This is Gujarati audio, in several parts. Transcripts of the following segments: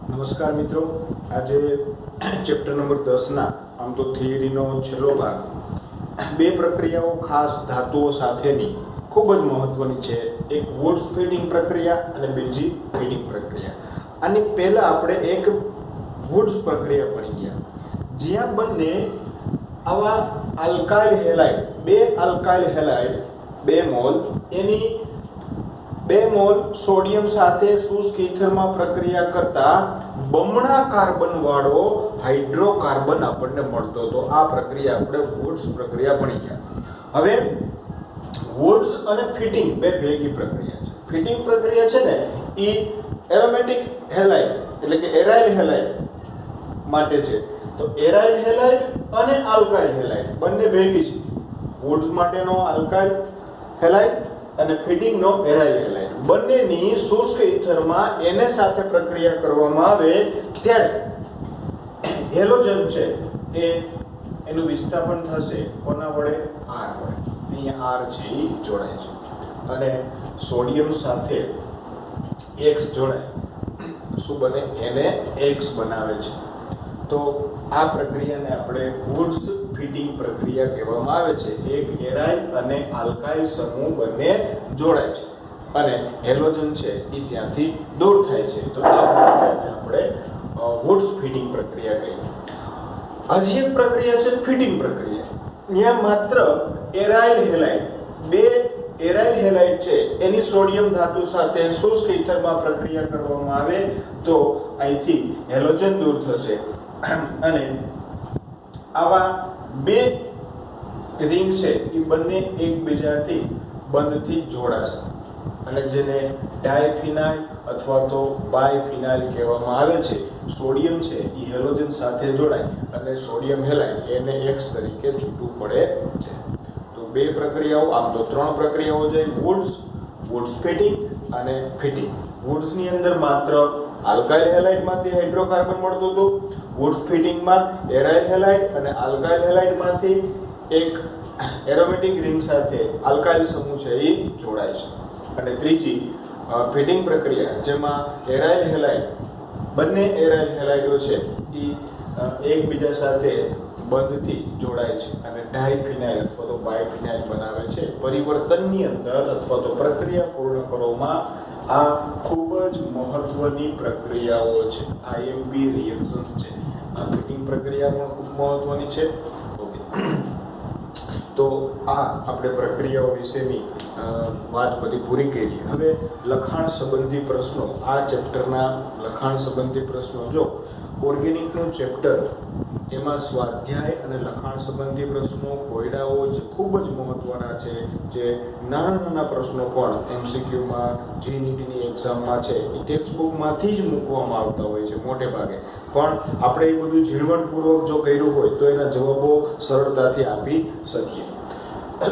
નમસ્કાર મિત્રો, આજે ચેપ્ટર નંબર 10 ના આમ તો થિયરીનો છેલ્લો ભાગ બે પ્રક્રિયાઓ ખાસ ધાતુઓ સાથેની ખૂબ જ મહત્વની છે. એક વુડ્સ ફીડિંગ પ્રક્રિયા અને બીજી ફીડિંગ પ્રક્રિયા. આની પહેલા આપણે એક વુડ્સ પ્રક્રિયા ભણી ગયા, જ્યાં બંને આવા આલ્કાઇલ હેલાઇડ, બે આલ્કાઇલ હેલાઇડ 2 મોલ, એની 2 મોલ સોડિયમ સાથે શુષ્ક ઇથરમાં પ્રક્રિયા કરતા બમણા કાર્બન વાળો હાઇડ્રોકાર્બન આપણને મળતો હતો. આ પ્રક્રિયા આપણે વુડ્સ પ્રક્રિયા ભણી ગયા. હવે વુડ્સ અને ફીડિંગ બે ભેગી પ્રક્રિયા છે. ફીડિંગ પ્રક્રિયા છે ને એ એરોમેટિક હેલાઇડ એટલે કે એરાઇલ હેલાઇડ માટે છે. તો એરાઇલ હેલાઇડ અને આલ્કાઇલ હેલાઇડ બંને ભેગી છે. વુડ્સ માટેનો આલ્કાઇલ હેલાઇડ અને ફીડિંગનો એરાઇલ હેલાઇડ બંનેની શુષ્ક ઇથરમાં એને સાથે પ્રક્રિયા કરવામાં આવે ત્યારે હેલોજન છે એ એનું વિસ્થાપન થશે કોના વડે? R વડે. અહીંયા R છે એ જોડાય છે અને સોડિયમ સાથે X જોડાય, શું બને? એને X બનાવે છે. તો આ પ્રક્રિયાને આપણે વુડ્સ ફીડિંગ પ્રક્રિયા કહેવામાં આવે છે. એક એરાઇલ અને આલ્કાઇલ સમૂહ બંને જોડાય છે અને હેલોજન છે એ ત્યાંથી દૂર થાય છે. તો આ પ્રક્રિયાને આપણે વુડ્સ ફીડિંગ પ્રક્રિયા કહીએ. હજી એક પ્રક્રિયા છે ફીડિંગ પ્રક્રિયા. ત્યાં માત્ર એરાઇલ હેલાઇડ, બે એરાઇલ હેલાઇડ છે એની સોડિયમ ધાતુ સાથે શુષ્ક ઇથરમાં પ્રક્રિયા કરવામાં આવે તો અહીંથી હેલોજન દૂર થશે અને આવા બે રિંગ છે એ બંને એકબીજાથી બંધથી જોડાશે અને જેને ડાયફિનાઇલ અથવા તો બાયફિનાઇલ કહેવામાં આવે છે. સોડિયમ છે એ હેલોજન સાથે જોડાય અને સોડિયમ હેલાઇડ એને X તરીકે છૂટું પડે છે. તો બે પ્રક્રિયાઓ, આમ તો 3 પ્રક્રિયાઓ છે: વુડ્સ ફીડિંગ અને ફીડિંગ. વુડ્સની અંદર માત્ર આલ્કાઇલ હેલાઇડમાંથી હાઇડ્રોકાર્બન મળતું હતું. વુડ્સ ફીડિંગમાં એરાઇલ હેલાઇડ અને આલ્કાઇલ હેલાઇડમાંથી એક એરોમેટિક રિંગ સાથે આલ્કાઇલ સમૂહ છે એ જોડાય છે. અને ત્રીજી ફીડિંગ પ્રક્રિયા, જેમાં એરાઇલ હેલાઇડ, બંને એરાઇલ હેલાઇડો છે એ એકબીજા સાથે બંધથી જોડાય છે અને ડાયફિનાઇલ અથવા તો બાયફિનાઇલ બનાવે છે. પરિવર્તનની અંદર અથવા તો પ્રક્રિયા પૂર્ણ કરવામાં આ ખૂબ જ મહત્વની પ્રક્રિયાઓ છે. IMP રિએક્શન્સ છે. આ ફીડિંગ પ્રક્રિયા પણ ખૂબ મહત્વની છે. ઓકે, તો આ આપણે પ્રક્રિયાઓ વિશેની વાત બધી પૂરી કરી. હવે લખાણ સંબંધી પ્રશ્નો, આ ચેપ્ટરના લખાણ સંબંધી પ્રશ્નો, જો ઓર્ગેનિકનું ચેપ્ટર એમાં સ્વાધ્યાય અને લખાણ સંબંધી પ્રશ્નો, કોયડાઓ જે ખૂબ જ મહત્વના છે, જે નાના નાના પ્રશ્નો પણ MCQમાં, GNETની એક્ઝામમાં છે એ ટેક્સ્ટ બુકમાંથી જ મૂકવામાં આવતા હોય છે મોટે ભાગે. પણ આપણે એ બધું ઝીણવટપૂર્વક જો કર્યું હોય તો એના જવાબો સરળતાથી આપી શકીએ.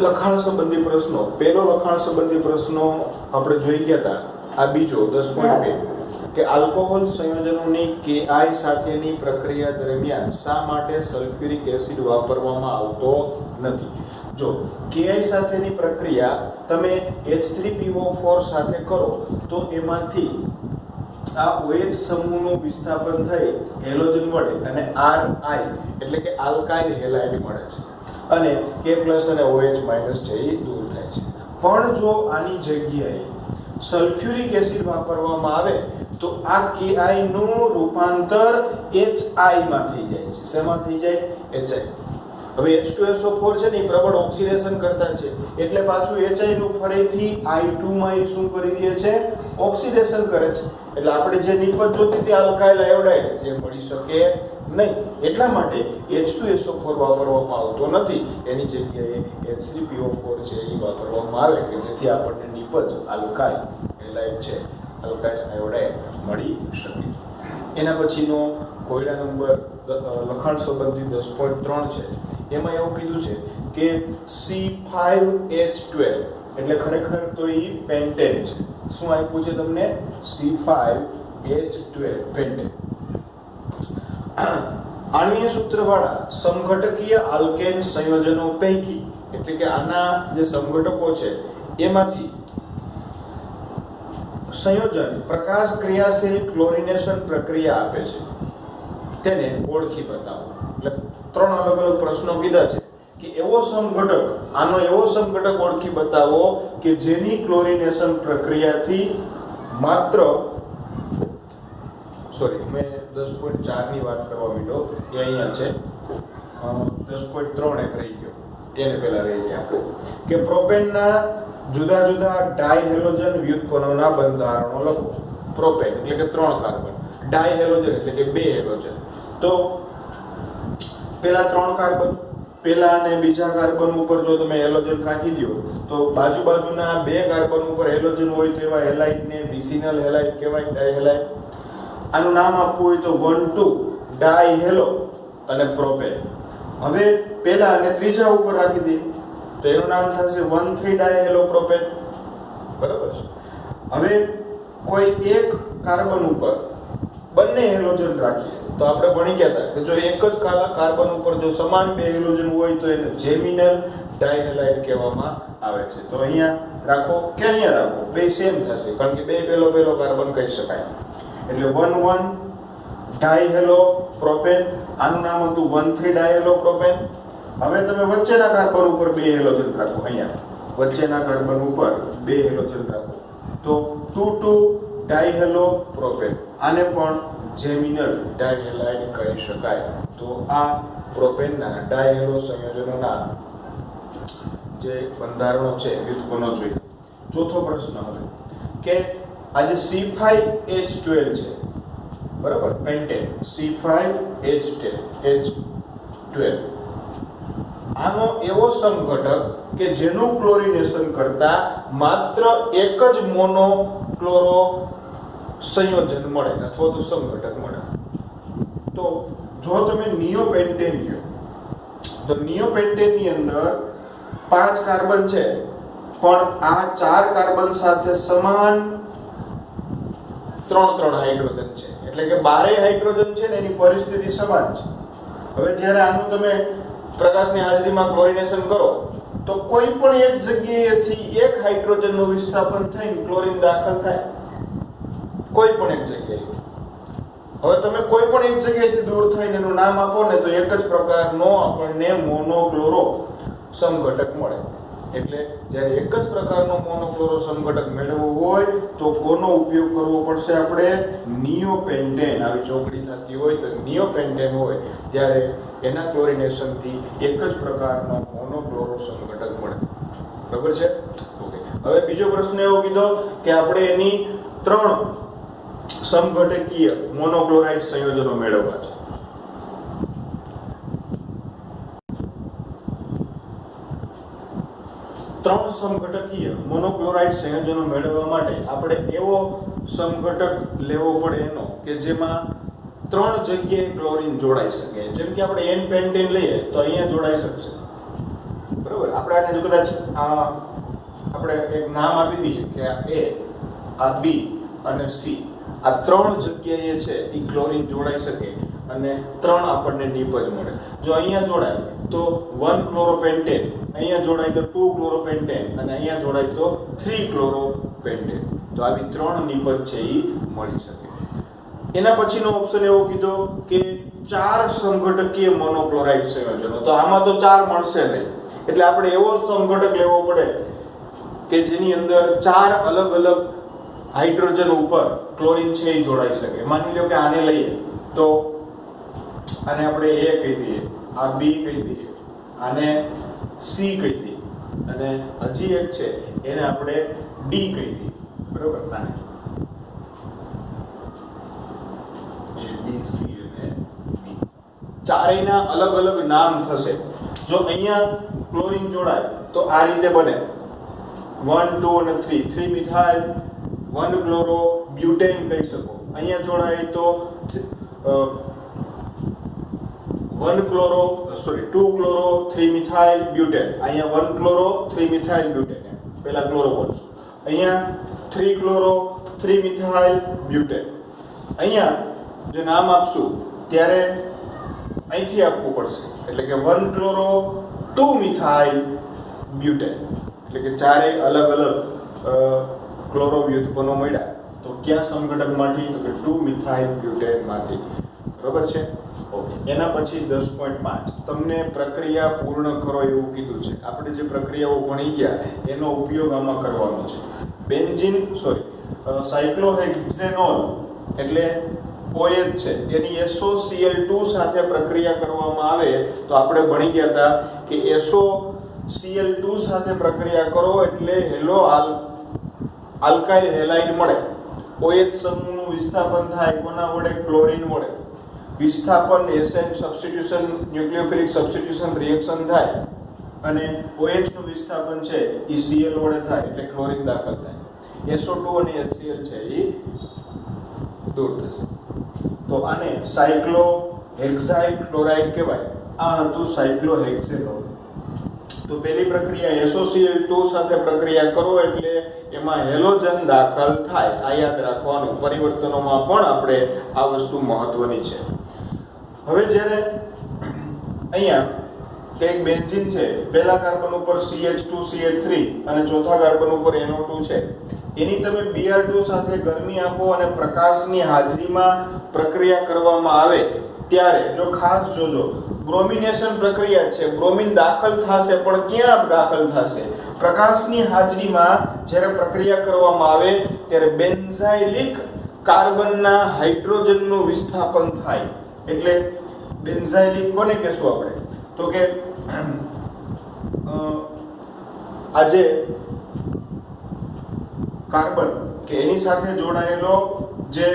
લખાણ સંબંધી પ્રશ્નો, પહેલો લખાણ સંબંધી પ્રશ્નો આપણે જોઈ ગયા હતા. આ બીજો 10.2 કે આલ્કોહોલ સંયોજનોની KI સાથેની પ્રક્રિયા દરમિયાન શા માટે સલ્ફ્યુરિક એસિડ વાપરવામાં આવતો નથી? જો KI સાથેની પ્રક્રિયા તમે H3PO4 સાથે કરો તો એમાંથી આ OH સમૂહનું વિસ્થાપન થઈ હેલોજન મળે અને RI એટલે કે આલ્કાઇલ હેલાઇડ મળે છે અને K+ અને OH- છે એ દૂર થાય છે. પણ જો આની જગ્યાએ સલ્ફ્યુરિક એસિડ વાપરવામાં આવે તો આ KI નું રૂપાંતર HI માં થઈ જાય છે. શેમાં થઈ જાય? HI. હવે H2SO4 છે ને એ પ્રબળ ઓક્સિડેશન કરતા છે એટલે પાછું HI નું ફરીથી I2 માં એ શું કરી દે છે? ઓક્સિડેશન કરે છે. એટલે આપણે જે નિપજ જોતી હતી આલ્કાઇલ આયોડાઇડ એ મળી શકે નહીં. એટલા માટે H2SO4 વાપરવામાં આવતો નથી. એની જગ્યાએ H3PO4 છે એ વાપરવામાં આવે કે જેથી આપણને નિપજ આલ્કાઇલ હેલાઇડ છે, આલ્કાઇલ આયોડાઇડ મળી શકે. એના પછીનો કોયડા નંબર લખાણ સંબંધી 10.3 છે. એમાં એવું કીધું છે કે C5H12 એટલે ખરેખર તો એ પેન્ટેન છે. શું આપ્યું છે તમને? C5H12 pentane. આણ્વીય સૂત્રવાળા સમઘટકીય આલ્કેન સંયોજનો પૈકી એટલે કે આના જે સમઘટકો છે એમાંથી સંયોજન પ્રકાશ ક્રિયાશીલ ક્લોરિનેશન પ્રક્રિયા આપે છે તેને ઓળખી બતાવો. એટલે 3 અલગ અલગ પ્રશ્નો કીધા છે કે એવો સમઘટક, આનો એવો સમઘટક ઓળખી બતાવો કે જેની ક્લોરિનેશન પ્રક્રિયાથી માત્ર મેં 10.4 ની વાત કરવા માંડ્યો, એ અહીંયા છે 10.3 એક રહી ગયો, એને પહેલા રહી ગયા આપણે કે પ્રોપેનના જુદા જુદા ડાયહેલોજન વ્યુત્પન્નોના બંધારણો લખો. પ્રોપેન એટલે કે 3 કાર્બન, ડાયહેલોજન એટલે કે 2 હેલોજન. તો પેલા 3 કાર્બન, પેલા અને બીજા કાર્બન ઉપર જો તમે હેલોજન રાખી દો તો બાજુબાજુના 2 કાર્બન ઉપર હેલોજન હોય તો એવા હેલાઇડ ને વિસિનલ હેલાઇડ કહેવાય, ડાયહેલાઇડ. આનું નામ આપવું હોય તો 1,2 ડાયહેલો અને પ્રોપેન. હવે પેલા અને ત્રીજા ઉપર રાખી દઈએ તો એનું નામ થશે 1,3 ડાયહેલો પ્રોપેન. બરાબર છે. હવે કોઈ એક કાર્બન ઉપર બંને હેલોજન રાખીએ તો આપણે ભણી ગયા હતા કે જો એક જ કાર્બન ઉપર જો સમાન 2 હેલોજન હોય તો એને જેમિનલ ડાયહેલાઇડ કહેવામાં આવે છે. તો અહીંયા રાખો કે અહીંયા રાખો, બે સેમ થશે કારણ કે બે પેલો કાર્બન કહી શકાય. એટલે 1,1 ડાયહેલો પ્રોપેન, આનું નામ હતું 1,3 ડાયહેલો પ્રોપેન. હવે તમે વચ્ચેના કાર્બન ઉપર 2 હેલોજન રાખો, અહીંયા વચ્ચેના કાર્બન ઉપર 2 હેલોજન રાખો તો 2,2 ડાયહેલો પ્રોપેન. આને પણ જેમિનલ ડાયહેલાઇડ કહી શકાય. તો આ પ્રોપેનના ડાયહેલો સંયોજનોના જે બંધારણો છે વ્યુત્પન્નો જોઈએ. ચોથો પ્રશ્ન હવે કે આજે C5H12 છે, બરાબર, પેન્ટેન C5H12 આનો એવો સમઘટક કે જેનું ક્લોરિનેશન કરતા માત્ર એક જ મોનો ક્લોરો સંયોજન મળે અથવા તો સમઘટક મળે. તો જો તમે નિયોપેન્ટેન લ્યો તો નિયોપેન્ટેન ની અંદર 5 કાર્બન છે પણ આ 4 કાર્બન સાથે સમાન 3 હાઇડ્રોજન છે, એટલે કે 12 હાઇડ્રોજન છે ને એની પરિસ્થિતિ સમાન છે. હવે જ્યારે આનું તમે પ્રકાશની હાજરીમાં ક્લોરિનેશન કરો તો કોઈ પણ એક જગ્યાએથી એક હાઇડ્રોજનનું વિસ્થાપન થઈને ક્લોરીન દાખલ થાય, કોઈ પણ એક જગ્યાએ. હવે તમે કોઈ પણ એક જગ્યાએથી દૂર થઈને એનું નામ આપો ને તો એક જ પ્રકારનો આપણને મોનોક્લોરો સમઘટક મળે. એટલે જ્યારે એક જ પ્રકારનો મોનોક્લોરો સમઘટક મેળવવો હોય તો કોનો ઉપયોગ કરવો પડશે? આપણે નિયોપેન્ટેન. આવી ચોકડી થતી હોય તો નિયોપેન્ટેન હોય ત્યારે એના ક્લોરિનેશનથી એક જ પ્રકારનો મોનોક્લોરો સમઘટક મળે. બરાબર છે? ઓકે. હવે બીજો પ્રશ્ન એવો કીધો કે આપણે એની 3 સમઘટકીય મોનોક્લોરાઇડ સંયોજનો મેળવવા છે. ત્રણ સમઘટકીય મોનોક્લોરાઇડ સંયોજનો મેળવવા માટે આપણે એવો સમઘટક લેવો પડે એનો કે જેમાં 3 જગ્યાએ ક્લોરીન જોડાઈ શકે. જેમ કે આપણે N પેન્ટેન લઈએ તો અહીંયા જોડાઈ શકશે, બરાબર. આપણે આને જો કદાચ આપણે એક નામ આપી દઈએ કે આ A, આ B અને C, આ 3 જગ્યાએ છે એ ક્લોરીન જોડાઈ શકે અને 3 આપણને નિપજ મળે. જો અહીંયા જોડાય તો 1 ક્લોરોપેન્ટેન, અહીંયા જોડાય તો 2 ક્લોરોપેન્ટેન અને અહીંયા જોડાય તો 3 ક્લોરોપેન્ટેન. તો આવી 3 નિપજ છે એ મળી શકે. એના પછીનો ઓપ્શન એવો કીધો કે 4 સમઘટકીય મોનોક્લોરાઇડ સંયોજનો. તો આમાં તો 4 મળશે નહીં, એટલે આપણે એવો સમઘટક લેવો પડે કે જેની અંદર 4 અલગ અલગ હાઇડ્રોજન ઉપર ક્લોરીન છે એ જોડાઈ શકે. માની લો કે આને લઈએ તો આને આપણે A કહી દઈએ, આ B કહી દઈએ, આને C કહી દઈએ અને હજી એક છે એને આપણે D કહી દઈએ, બરોબર. આને A B C અને D ચારેયના અલગ અલગ નામ થશે. જો અહીંયા ક્લોરીન જોડાય તો આ રીતે બને 1 2 અને 3 3 મિથાઇલ 1 ક્લોરો બ્યુટેન કહી શકો. અહીંયા જોડાય તો 2 ક્લોરો 3 મિથાઇલ બ્યુટેન. અહીંયા 1 ક્લોરો 3 મિથાઇલ બ્યુટેન, પહેલા ક્લોરો બોલશું. અહીંયા 3 ક્લોરો 3 મિથાઇલ બ્યુટેન. અહીંયા જે નામ આપશું ત્યારે અહીંથી આપવું પડશે, એટલે કે 1 ક્લોરો 2 મિથાઇલ બ્યુટેન. એટલે કે ચારે અલગ અલગ ક્લોરો વ્યુત્પન્નો મળ્યા તો કયા સમઘટકમાંથી? તો કે 2 મિથાઇલ બ્યુટેનમાંથી. બરોબર છે? ઓકે. એના પછી 10.5 તમને પ્રક્રિયા પૂર્ણ કરો એવું કીધું છે. આપણે જે પ્રક્રિયાઓ ભણી ગયા એનો ઉપયોગ આમાં કરવાનો છે. સાયક્લોહેક્ઝેનોલ એટલે OH છે, એની SOCl2 સાથે પ્રક્રિયા કરવામાં આવે તો આપણે ભણી ગયા હતા કે SOCl2 સાથે પ્રક્રિયા કરો એટલે હેલો આલ્કાઇલ હેલાઇડ મળે. OH સમૂહનું વિસ્થાપન થાય કોના વડે? ક્લોરીન વડે. વિસ્થાપન એસેન સબસ્ટિટ્યુશન ન્યુક્લિયોફિલિક સબસ્ટિટ્યુશન રિએક્શન થાય અને OH નું વિસ્થાપન છે એ Cl વડે થાય એટલે ક્લોરીન દાખલ થાય. SO2 અને HCl છે એ દૂર થશે. તો આને સાયક્લોહેક્સાઇલ ક્લોરાઇડ કહેવાય. આ હતું સાયક્લોહેક્ઝેનોલ. તો પહેલી પ્રક્રિયા SOCl2 સાથે પ્રક્રિયા કરો એટલે એમાં હેલોજન દાખલ થાય. આ યાદ રાખવાનું. પરિવર્તનોમાં પણ આપણે આ વસ્તુ મહત્વની છે. હવે જ્યારે અહીંયા એક બેન્ઝીન છે, પહેલા કાર્બન ઉપર CH2 CH3 અને ચોથા કાર્બન ઉપર NO2 છે, એની તમે Br2 સાથે ગરમી આપો અને પ્રકાશની હાજરીમાં પ્રક્રિયા કરવામાં આવે ત્યારે જો ખાસ જોજો, બ્રોમિનેશન પ્રક્રિયા છે, બ્રોમિન દાખલ થશે પણ ક્યાં દાખલ થશે? પ્રકાશની હાજરીમાં જ્યારે પ્રક્રિયા કરવામાં આવે ત્યારે બેન્ઝાઇલિક કાર્બનના હાઇડ્રોજનનું વિસ્થાપન થાય. એટલે બેન્ઝાઇલિક કોને કહેશું આપણે? તો કે આજે કાર્બન કે એની સાથે જોડાયેલો જે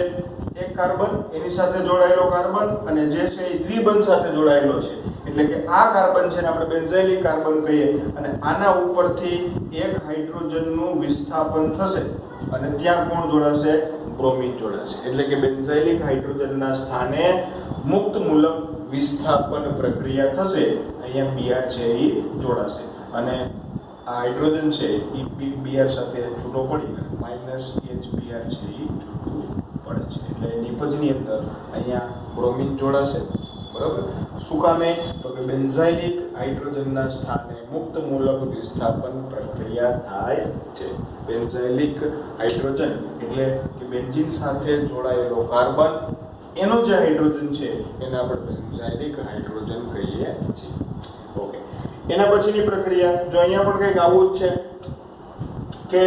એક કાર્બન, એની સાથે જોડાયેલો કાર્બન અને જે છે એ દ્વિબંધ સાથે જોડાયેલો છે. એટલે કે આ કાર્બન છે ને આપણે બેન્ઝાઇલિક કાર્બન કહીએ અને આના ઉપરથી એક હાઇડ્રોજનનું વિસ્થાપન થશે અને ત્યાં કોણ જોડાશે? બ્રોમિન જોડાશે. એટલે કે બેન્ઝાઇલિક હાઇડ્રોજનના સ્થાને મુક્ત મૂલક વિસ્થાપન પ્રક્રિયા થશે. અહીંયા Br છે એ જોડાશે અને આ હાઇડ્રોજન છે એ Br સાથે છૂટો પડી -HBr છે એ છૂટું પડે છે. એટલે નિપજની અંદર અહીંયા બ્રોમિન જોડાશે. બરાબર? શું કામે? તો કે બેન્ઝાઇલિક હાઇડ્રોજનના સ્થાને મુક્ત મૂલક વિસ્થાપન પ્રક્રિયા થાય છે. બેન્ઝાઇલિક હાઇડ્રોજન એટલે કે બેન્ઝીન સાથે જોડાયેલો કાર્બન, એનો જે હાઇડ્રોજન છે એને આપણે બેન્ઝાઇલિક હાઇડ્રોજન કહીએ છીએ. ઓકે. એના પછીની પ્રક્રિયા જો અહીંયા પણ કંઈક આવું જ છે કે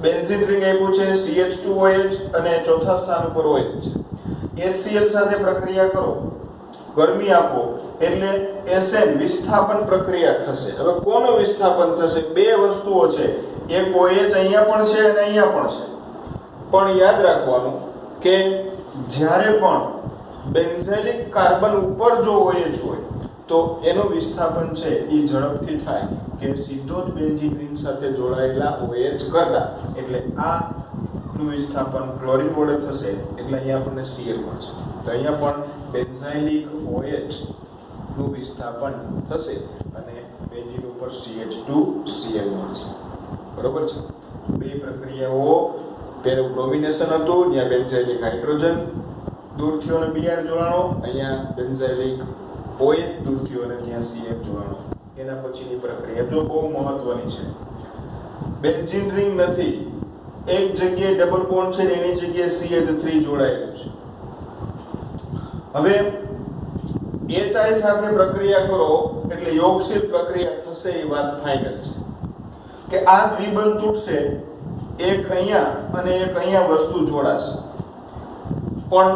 બેન્ઝીન રિંગ આપ્યું છે, CH2OH અને ચોથા સ્થાન ઉપર OH છે. HCl સાથે પ્રક્રિયા કરો, ગરમી આપો એટલે SN વિસ્થાપન પ્રક્રિયા થશે. હવે કોનો વિસ્થાપન થશે? બે વસ્તુઓ છે, એક OH અહીંયા પણ છે અને અહીંયા પણ છે. પણ યાદ રાખવાનું કે જ્યારે પણ બેન્ઝાઇલિક કાર્બન ઉપર જો OH હોય તો એનું વિસ્થાપન છે એ ઝડપથી થાય કે સીધો જ બેન્ઝીન રિંગ સાથે જોડાયેલા OH કરતા. એટલે આ નું વિસ્થાપન ક્લોરીન વડે થશે એટલે અહીંયા આપણને Cl મળશે. તો અહીંયા પણ બેન્ઝાઇલિક OH નું વિસ્થાપન થશે અને બેન્ઝીન ઉપર CH2Cl મળશે. બરોબર છે? બે પ્રક્રિયાઓ. પહેલું બ્રોમિનેશન હતું, ત્યાં બેન્ઝાઇલિક હાઇડ્રોજન દૂર થયો અને Br જોડાણો. અહીંયા બેન્ઝાઇલિક OH દૂર થયો અને ત્યાં CH જોડાણો. એના પછીની પ્રક્રિયા જો બહુ મહત્વની છે. બેન્ઝીન રિંગ નથી, એક જગ્યાએ ડબલ બોન્ડ છે ને એની જગ્યાએ CH3 જોડાયેલું છે. હવે HI સાથે પ્રક્રિયા કરો એટલે યોગશીલ પ્રક્રિયા થશે એ વાત ફાઇનલ છે કે આ દ્વિબંધ તૂટશે, એક અહીંયા અને એક અહીંયા વસ્તુ જોડાશે. પણ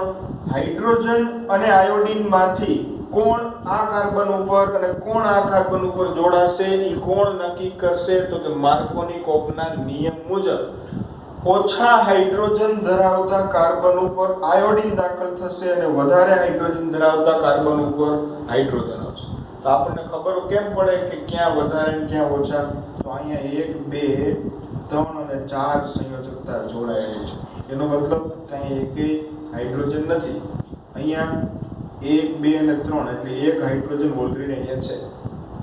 હાઇડ્રોજન અને આયોડિન માંથી કોણ આ કાર્બન ઉપર અને કોણ આ કાર્બન ઉપર જોડાશે એ કોણ નક્કી કરશે? તો કે માર્કોની કોપના નિયમ મુજબ ઓછા હાઇડ્રોજન ધરાવતા કાર્બન ઉપર આયોડિન દાખલ થશે અને વધારે હાઇડ્રોજન ધરાવતા કાર્બન ઉપર હાઇડ્રોજન આવશે. તો આપણને ખબર કેમ પડે કે ક્યાં વધારે અને ક્યાં ઓછા? તો અહીંયા 1 2 3 અને 4 સંયોજકતા જોડાયેલી છે. એનો મતલબ કે અહીં એકેય હાઇડ્રોજન નથી. અહીંયા 1 2 અને 3 એટલે એક હાઇડ્રોજન ઓલરેડી અહીંયા છે.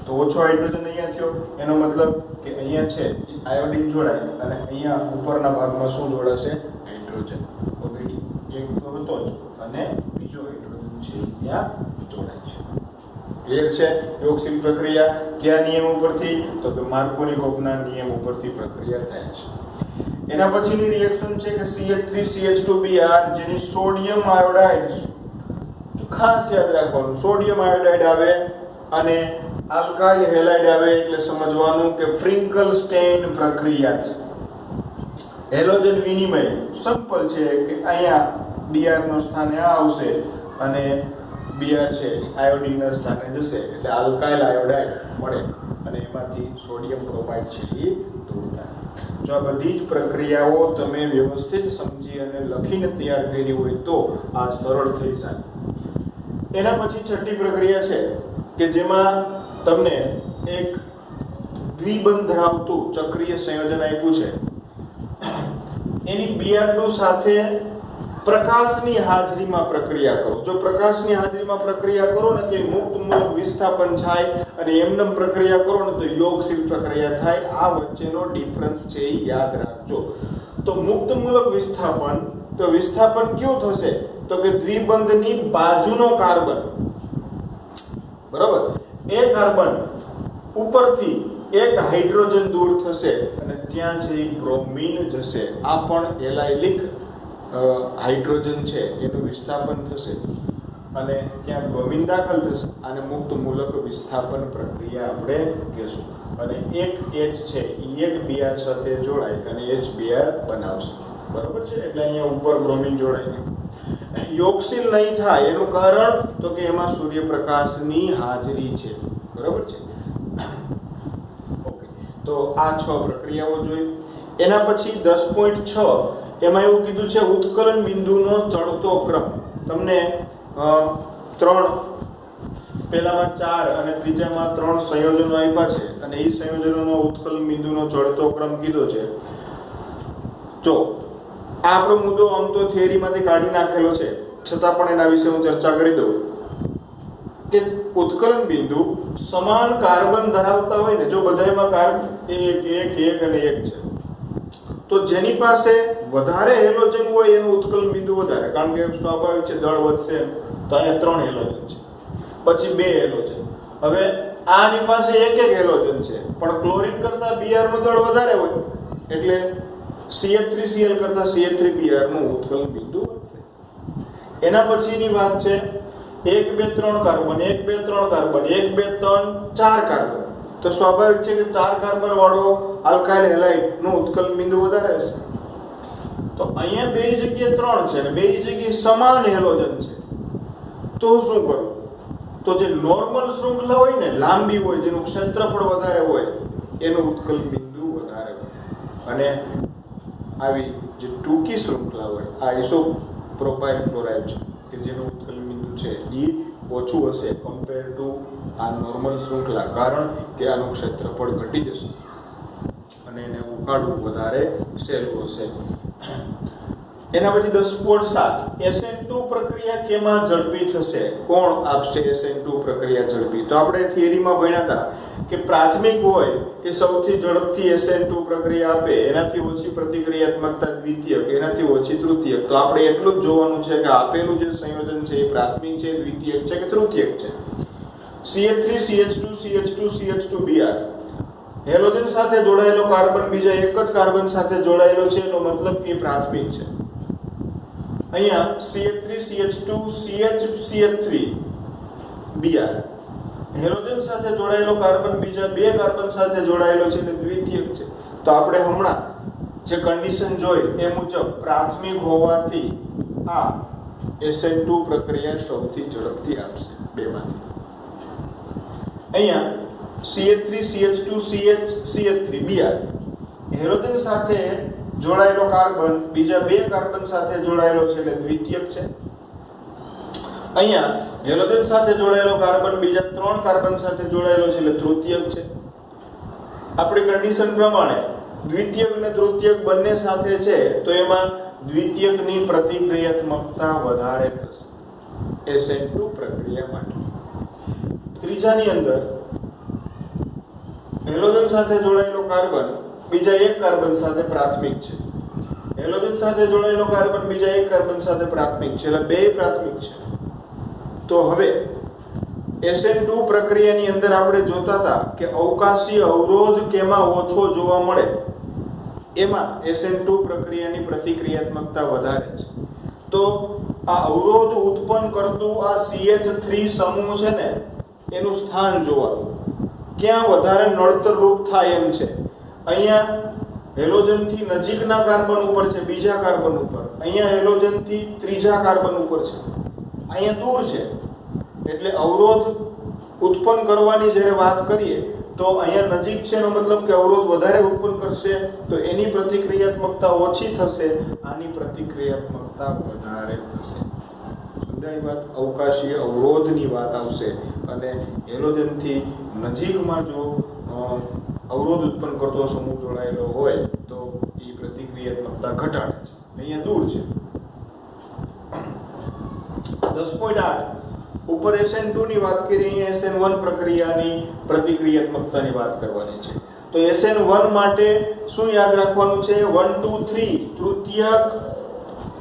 તો ઓછો હાઇડ્રોજન અહીંયા થયો, એનો મતલબ કે અહીંયા છે આયોડિન જોડાય અને અહીંયા ઉપરના ભાગમાં શું જોડાશે? હાઇડ્રોજન. ઓલરેડી એક તો હતો જ અને બીજો હાઇડ્રોજન છે ત્યાં જોડાય છે. ક્લિયર છે? યોગશીલ પ્રક્રિયા કયા નિયમ ઉપરથી? તો કે માર્કોની કોપના નિયમ ઉપરથી પ્રક્રિયા થાય છે. એના પછીની રિએક્શન છે કે CH3CH2Br જેની સોડિયમ આયોડાઇડ, ખાસ યાદ રાખવાનું, સોડિયમ આયોડાઇડ આવે અને આલ્કાઇલ હેલાઇડ આવે એટલે સમજવાનું કે ફ્રિન્કલ સ્ટેન પ્રક્રિયા છે. હેલોજન વિનિમય સિમ્પલ છે કે અહીંયા Br નો સ્થાને આ આવશે અને Br છે આયોડિનના સ્થાને જશે એટલે આલ્કાઇલ આયોડાઇડ મળે અને એમાંથી સોડિયમ બ્રોમાઇડ છે એ દૂર થાય. જો આ બધી જ પ્રક્રિયાઓ તમે વ્યવસ્થિત સમજી અને લખીને તૈયાર કરી હોય તો આ સરળ થઈ જાય. એના પછી છઠ્ઠી પ્રક્રિયા છે કે જેમાં તમને એક દ્વિબંધ ધરાવતું ચક્રીય સંયોજન આપ્યું છે. એની Br2 સાથે પ્રકાશની હાજરીમાં પ્રક્રિયા કરો. જો પ્રકાશની હાજરીમાં પ્રક્રિયા કરો ને તો એ મુક્ત મૂલક વિસ્થાપન થાય અને એમનેમ પ્રક્રિયા કરો ને તો યોગશીલ પ્રક્રિયા થાય. આ વચ્ચેનો ડિફરન્સ છે એ યાદ રાખજો. તો મુક્ત મૂલક વિસ્થાપન, તો વિસ્થાપન કેવું થશે તો કે દ્વિબંધની બાજુનો કાર્બન, બરાબર, એ કાર્બન ઉપરથી એક હાઇડ્રોજન દૂર થશે અને ત્યાં છે બ્રોમિન જશે. આ પણ એલાઇલિક હાઇડ્રોજન છે એનું વિસ્થાપન થશે અને ત્યાં બ્રોમિન દાખલ થશે. આને મુક્ત મૂલક વિસ્થાપન પ્રક્રિયા આપણે કહેશું. અને એક H છે એ એક Br સાથે જોડાય અને HBr બનાવશે, બરાબર છે. એટલે અહીંયા ઉપર બ્રોમિન જોડાઈ ગયું. યોગશીલ નહીં થાય એનું કારણ તો કે એમાં સૂર્યપ્રકાશની હાજરી છે, બરાબર છે. ઓકે, તો આ 6 પ્રક્રિયાઓ જોઈ. એના પછી 10.6 એમાં એવું કીધું છે ઉત્કલન બિંદુનો ચડતો ક્રમ. તમને 3, પહેલામાં 4 અને ત્રીજામાં 3 સંયોજનો આપ્યા છે અને એ સંયોજનોનો ઉત્કલન બિંદુનો ચડતો ક્રમ કીધો છે. જો આ આપણો મુદ્દો આમ તો થિયરીમાંથી કાઢી નાખેલો છે, છતાં પણ એના વિશે હું ચર્ચા કરી દઉં કે ઉત્કલન બિંદુ સમાન કાર્બન ધરાવતા હોય ને, જો બધાયમાં કાર્બન 1 1 1 અને 1 છે, તો જેની પાસે વધારે હેલોજન હોય એનું ઉત્કલન બિંદુ વધારે, કારણ કે સ્વાભાવિક છે દળ વધશે તો અહીંયા 3 હેલોજન છે, પછી 2 હેલોજન. હવે આની પાસે 1 1 હેલોજન છે પણ ક્લોરીન કરતા Br નું દળ વધારે હોય એટલે CH3Cl કરતા CH3Br નું ઉત્કલન બિંદુ વધશે. એના પછીની વાત છે 1 2 3 કાર્બન, 1 2 3 કાર્બન, 1 2 3 4 કાર્બન. તો સ્વાભાવિક છે કે 4 કાર્બન વાળો આલ્કાઇલ હેલાઇડ નું ઉત્કલન બિંદુ વધારે હશે. તો અહીંયા બે જગ્યાએ 3 છે અને બે જગ્યાએ સમાન હેલોજન છે. તો શું કરું? તો જે નોર્મલ શૃંખલા હોય ને, લાંબી હોય, જેનું ક્ષેત્રફળ વધારે હોય એનું ઉત્કલન બિંદુ વધારે હોય. અને આવી જે ટૂંકી શૃંખલા હોય, આ આઇસોપ્રોપાઇલ ક્લોરાઇડ છે કે જેનું ઉત્કલન બિંદુ છે એ ઓછું હશે કમ્પેર ટુ આ નોર્મલ શૃંખલા, કારણ કે આનું ક્ષેત્રફળ ઘટી જશે અને એને ઉકાળવું વધારે સહેલું હશે. એના પછી 10.7 SN2 પ્રક્રિયા કેમાં ઝડપી થશે? કોણ આપશે SN2 પ્રક્રિયા ઝડપી? તો આપણે થિયરીમાં ભણ્યા હતા કે પ્રાથમિક હોય એ સૌથી ઝડપથી SN2 પ્રક્રિયા આપે, એનાથી ઓછી પ્રતિક્રિયાત્મકતા દ્વિતીયક, એનાથી ઓછી તૃતીયક. તો આપણે એટલું જ જોવાનું છે કે આપેલું જે સંયોજન છે એ પ્રાથમિક છે, દ્વિતીયક છે કે તૃતીયક છે. CH3CH2CH2CH2Br હેલોજન સાથે જોડાયેલો કાર્બન બીજા એક જ કાર્બન સાથે જોડાયેલો છે, એનો મતલબ કે પ્રાથમિક છે. અહીંયા CH3CH2CH3Br હેલોજન સાથે જોડાયેલો કાર્બન બીજા 2 કાર્બન સાથે જોડાયેલો છે એટલે દ્વિતીયક છે. તો આપણે હમણાં જે કન્ડિશન જોઈ એ મુજબ પ્રાથમિક હોવાથી આ SN2 પ્રક્રિયા સૌથી ઝડપથી આપશે બેમાંથી. અહીંયા CH3CH2CH3Br હેલોજન સાથે જોડાયેલો કાર્બન બીજા 2 કાર્બન સાથે જોડાયેલો છે એટલે દ્વિતીયક છે. અહીંયા હેલોજન સાથે જોડાયેલો કાર્બન બીજા 3 કાર્બન સાથે જોડાયેલો છે એટલે તૃતીયક છે. આપણી કન્ડિશન પ્રમાણે દ્વિતીયક અને તૃતીયક બંને સાથે છે તો એમાં દ્વિતીયકની પ્રતિક્રિયાત્મકતા વધારે થશે SN2 પ્રક્રિયા માટે. ત્રીજાની અંદર હેલોજન સાથે જોડાયેલો કાર્બન બીજા 1 કાર્બન સાથે પ્રાથમિક છે, હેલોજન સાથે જોડાયેલો કાર્બન બીજા 1 કાર્બન સાથે પ્રાથમિક છે એટલે 2 પ્રાથમિક છે. તો હવે SN2 પ્રક્રિયાની અંદર આપણે જોતા હતા કે અવકાશી અવરોધ કેમાં ઓછો જોવા મળે, એમાં SN2 પ્રક્રિયાની પ્રતિક્રિયાત્મકતા વધારે છે. તો આ અવરોધ ઉત્પન્ન કરતું આ CH3 સમૂહ છે ને એનું સ્થાન જોવાનું, ક્યાં વધારે નડતર રૂપ થાય એમ છે. અહીંયા હેલોજન થી નજીકના કાર્બન ઉપર છે, બીજા કાર્બન ઉપર. અહીંયા હેલોજન થી ત્રીજા કાર્બન ઉપર છે, અહીંયા દૂર છે. એટલે અવરોધ ઉત્પન્ન કરવાની જ્યારે વાત કરીએ તો અહીંયા નજીક છે એનો મતલબ કે અવરોધ વધારે ઉત્પન્ન કરશે, તો એની પ્રતિક્રિયાત્મકતા ઓછી થશે, આની પ્રતિક્રિયાત્મકતા વધારે થશે. સમજાણી વાત? અવકાશીય અવરોધની વાત આવશે અને હેલોજન થી નજીકમાં જો અવરોધ ઉત્પન્ન કરતો સમૂહ જોડાયેલો હોય તો એ પ્રતિક્રિયાત્મકતા ઘટાડે છે. અહીંયા દૂર છે. 10.8 ઉપર SN2 ની વાત કરી, અહીંયા SN1 પ્રક્રિયાની પ્રતિક્રિયાત્મકતાની વાત કરવાની છે. તો SN1 માટે શું યાદ રાખવાનું છે? 1 2 3 તૃતીયક,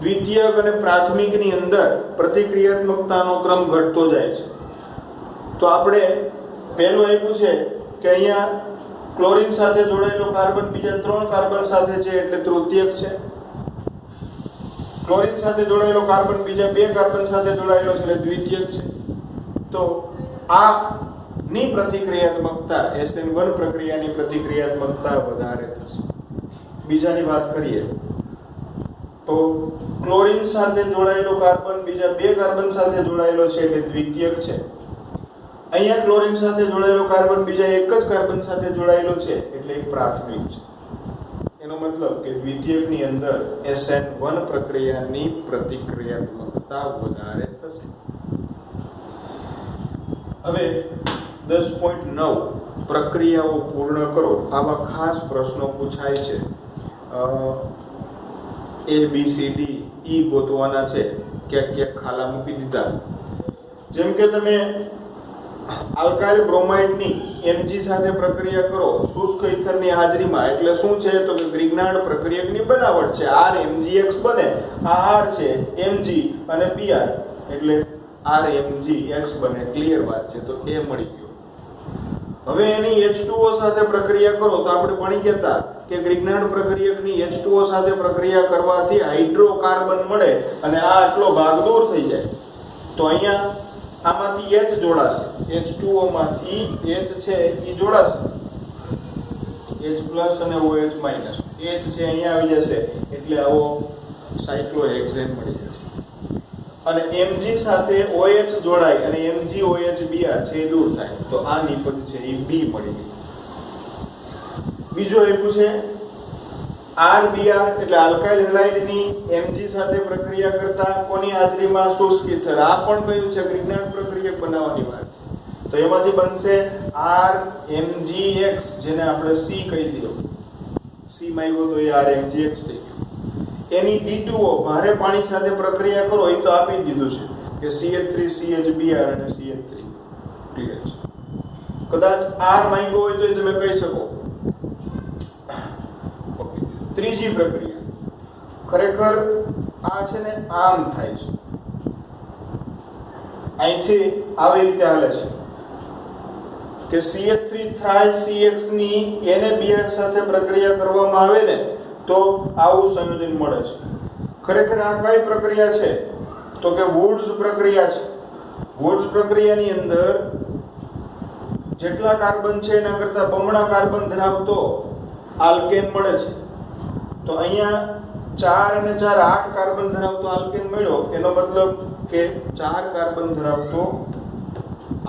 દ્વિતીયક અને પ્રાથમિકની અંદર પ્રતિક્રિયાત્મકતાનો ક્રમ ઘટતો જાય છે. તો આપણે પહેલું આપ્યું છે કે અહીંયા ક્લોરીન સાથે જોડાયેલો કાર્બન બીજા 3 કાર્બન સાથે છે એટલે તૃતીયક છે. ક્લોરીન સાથે જોડાયેલો કાર્બન બીજા 2 કાર્બન સાથે જોડાયેલો છે એટલે દ્વિતીયક છે. તો આ ની પ્રતિક્રિયાત્મકતા SN1 પ્રક્રિયાની પ્રતિક્રિયાત્મકતા વધારે થશે. બીજાની વાત કરીએ તો ક્લોરીન સાથે જોડાયેલો કાર્બન બીજા 2 કાર્બન સાથે જોડાયેલો છે એટલે દ્વિતીયક છે. અહીંયા ક્લોરીન સાથે જોડાયેલો કાર્બન બીજા એક જ કાર્બન સાથે જોડાયેલો છે એટલે એક પ્રાથમિક છે. એનો મતલબ કે દ્વિતીયકની અંદર SN1 પ્રક્રિયાની પ્રતિક્રિયાત્મકતા વધારે થશે. હવે 10.9 પ્રક્રિયાઓ પૂર્ણ કરો. આવા ખાસ પ્રશ્નો પૂછાય છે. ABCD E ગોતવાના છે, ક્યાંક ખાલા મૂકી દીધા. જેમ કે તમે આલ્કાઇલ બ્રોમાઇડની Mg સાથે પ્રક્રિયા કરો શુષ્ક ઇથરની હાજરીમાં, એટલે શું છે તો કે ગ્રિગ્નાર્ડ પ્રક્રિયકની બનાવટ છે. RMgX બને, આ R છે Mg અને Br એટલે RMgX બને. ક્લિયર વાત છે? તો એ મળી ગયો. હવે એની H2O સાથે પ્રક્રિયા કરો તો આપણે ભણી ગયા કે ગ્રિગ્નાર્ડ પ્રક્રિયકની H2O સાથે પ્રક્રિયા કરવાથી હાઇડ્રોકાર્બન મળે અને આ આટલો ભાગ દૂર થઈ જાય. તો અહીંયા આમાંથી H જોડાશે, H2O માંથી H છે એ જોડાશે, H+ અને OH-. H છે અહીંયા આવી જશે એટલે આવો સાયક્લોહેક્સેન મળી જશે. અને Mg સાથે OH જોડાય અને MgOH છે એ દૂર થાય તો આ નિપજ છે એ B મળી ગઈ. બીજો આપ્યું છે RBr એટલે આલ્કાઇલ હેલાઇડની Mg સાથે પ્રક્રિયા કરતા કોની હાજરીમાં શુષ્ક ઇથર. આ પણ કયું છે ગ્રિગ્નાર્ડ પ્રક્રિયક બનાવવાની વાત છે. તો એમાંથી બનશે RMgX જેને આપણે C કહી દીધો. C માંગ્યો તો એ RMgX થઈ ગયું. એની D2O ભારે પાણી સાથે પ્રક્રિયા કરો એ તો આપી દીધું છે કે CH3 CHBr અને CH3 ક્લિયર છે. કદાચ R માંગ્યો હોય તો તમે કહી શકો. ત્રીજી પ્રક્રિયા ખરેખર આ છે ને આમ થાય છે, અહીંથી આવી રીતે હાલે છે કે CH3 CX ની NaBr સાથે પ્રક્રિયા કરવામાં આવે ને તો આવું સંયોજન મળે છે. ખરેખર આ કઈ પ્રક્રિયા છે તો કે વુડ્સ પ્રક્રિયા છે. વુડ્સ પ્રક્રિયાની અંદર જેટલા કાર્બન છે એના કરતા બમણા કાર્બન ધરાવતો આલ્કેન મળે છે. તો અહીંયા 4 અને 4 8 કાર્બન ધરાવતો આલ્કેન મળ્યો, એનો મતલબ કે 4 કાર્બન ધરાવતો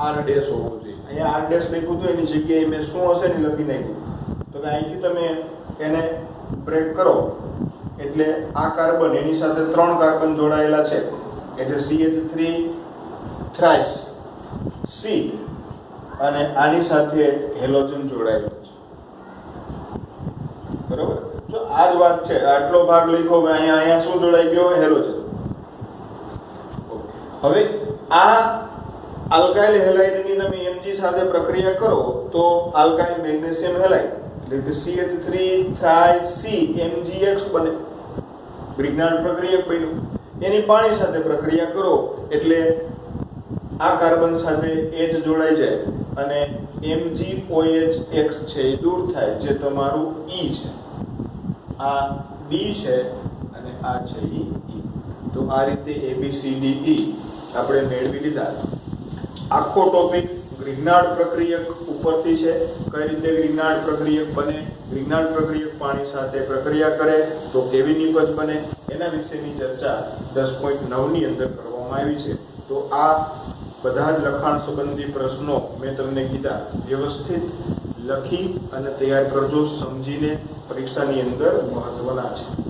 R' હોવો જોઈએ. અહીંયા R' લખ્યું તો એની જગ્યાએ મેં શું હશે ને લખી નાખ્યું. તો કે અહીંથી તમે એને બ્રેક કરો એટલે આ કાર્બન એની સાથે 3 કાર્બન જોડાયેલા છે એટલે CH3 થ્રાઇસ C અને આની સાથે હેલોજન જોડાયેલો છે. બરાબર? જો આ જ વાત છે, આટલો ભાગ લખ્યો અહીંયા શું જોડાઈ ગયો? હેલોજન. હવે આ આલ્કાઇલ હેલાઇડની તમે Mg સાથે પ્રક્રિયા કરો તો આલ્કાઇલ મેગ્નેશિયમ હેલાઇડ એટલે કે CH3 C MgX બને. ગ્રિગ્નાર્ડ પ્રક્રિયક બન્યું. એની પાણી સાથે પ્રક્રિયા કરો એટલે આ કાર્બન સાથે H જોડાઈ જાય અને MgOH છે એ દૂર થાય જે તમારું E છે. આ ડી છે અને આ છે ઈ. તો આ રીતે ABCDE આપણે મેળવી લીધા. આખો ટોપિક ગ્રિગ્નાર્ડ પ્રક્રિયક ઉપરથી છે. કઈ રીતે ગ્રિગ્નાર્ડ પ્રક્રિયક બને, ગ્રિગ્નાર્ડ પ્રક્રિયક પાણી સાથે પ્રક્રિયા કરે તો કેવી નિપજ બને, એના વિશેની ચર્ચા 10.9 ની અંદર કરવામાં આવી છે. તો આ બધા જ લખાણ સંબંધી પ્રશ્નો મેં તમને કીધા વ્યવસ્થિત લખી અને તૈયાર કરજો, સમજીને પરીક્ષાની અંદર મહત્વના છે.